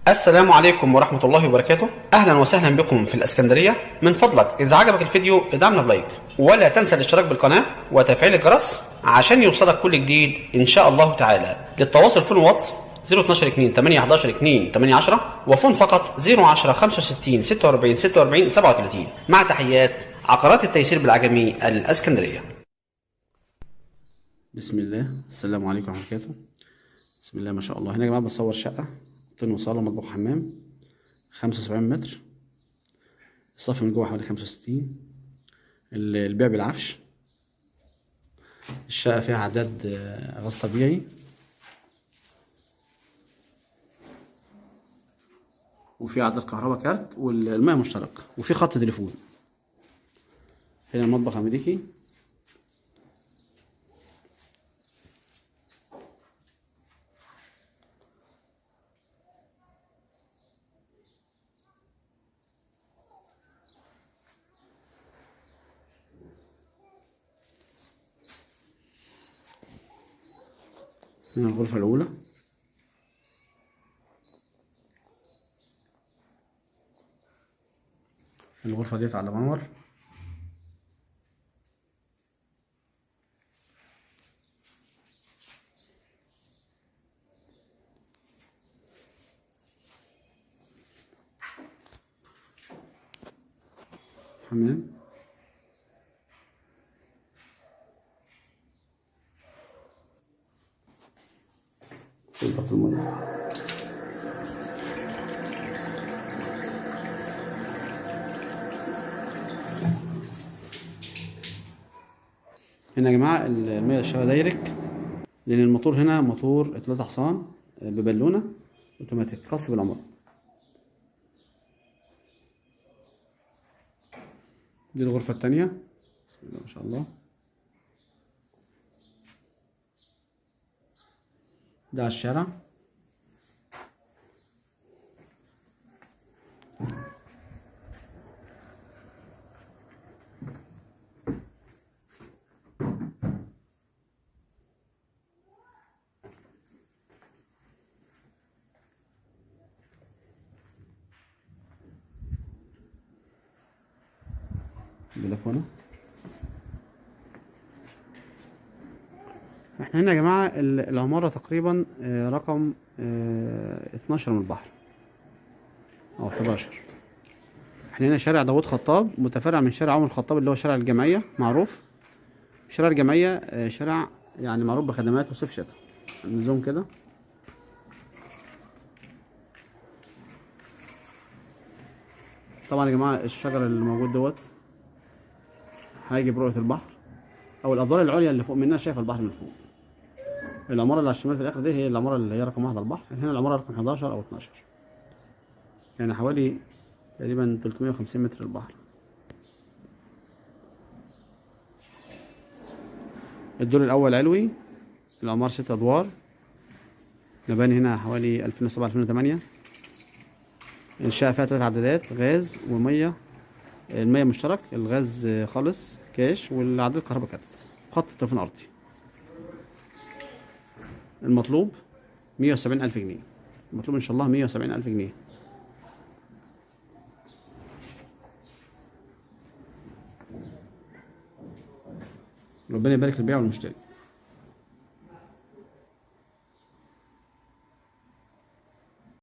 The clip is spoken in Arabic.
السلام عليكم ورحمة الله وبركاته. أهلا وسهلا بكم في الإسكندرية. من فضلك إذا عجبك الفيديو ادعمنا بلايك، ولا تنسى الاشتراك بالقناة وتفعيل الجرس عشان يوصلك كل جديد إن شاء الله تعالى. للتواصل فون واتس 012 2 8 11 2 8 10 وفون فقط 010 65 46 46 37. مع تحيات عقارات التيسير بالعجمي الإسكندرية. بسم الله، السلام عليكم ورحمة الله وبركاته. بسم الله ما شاء الله. هنا يا جماعة بصور شقة اوضتين وصالة ومطبخ وحمام 75 متر. الصف من جوه حوالي 65. البيع بالعفش. الشقة فيها عداد غاز طبيعي، وفي عداد كهرباء كارت، والماء مشترك، وفي خط تليفون. هنا المطبخ أمريكي. هنا الغرفة الأولى. الغرفة ديت على منور. حمام. ضغط المية. هنا يا جماعة المية الشغالة دايركت، لأن الموتور هنا موتور 3 حصان ببالونة اوتوماتيك خاص بالعمارة. دي الغرفة التانية. بسم الله ما شاء الله. ده على الشارع. البلكونة. احنا هنا يا جماعة العمارة تقريبا رقم 12 من البحر او 11. احنا هنا شارع داوود خطاب، متفرع من شارع عمر الخطاب اللي هو شارع الجمعية معروف. شارع الجمعية شارع يعني معروف بخدماته صيف شتاء. النظام كده. طبعا يا جماعة الشجر اللي موجود دوت هيجيب رؤية البحر، او الادوار العليا اللي فوق منها شايفة البحر من فوق. العمارة اللي على الشمال في الاخر دي هي العمارة اللي هي رقم 1 على البحر. هنا العمارة رقم 11 او 12، يعني حوالي تقريبا 350 متر البحر. الدور الاول علوي. العمارة 6 ادوار. مباني هنا حوالي 2007 2008. الشقة فيها 3 عدادات غاز ومية. المية مشترك، الغاز خالص كاش، والعداد كهرباء كارت، خط تليفون ارضي. المطلوب 170,000 جنيه. المطلوب ان شاء الله 170,000 جنيه. ربنا يبارك للبيع والمشتري.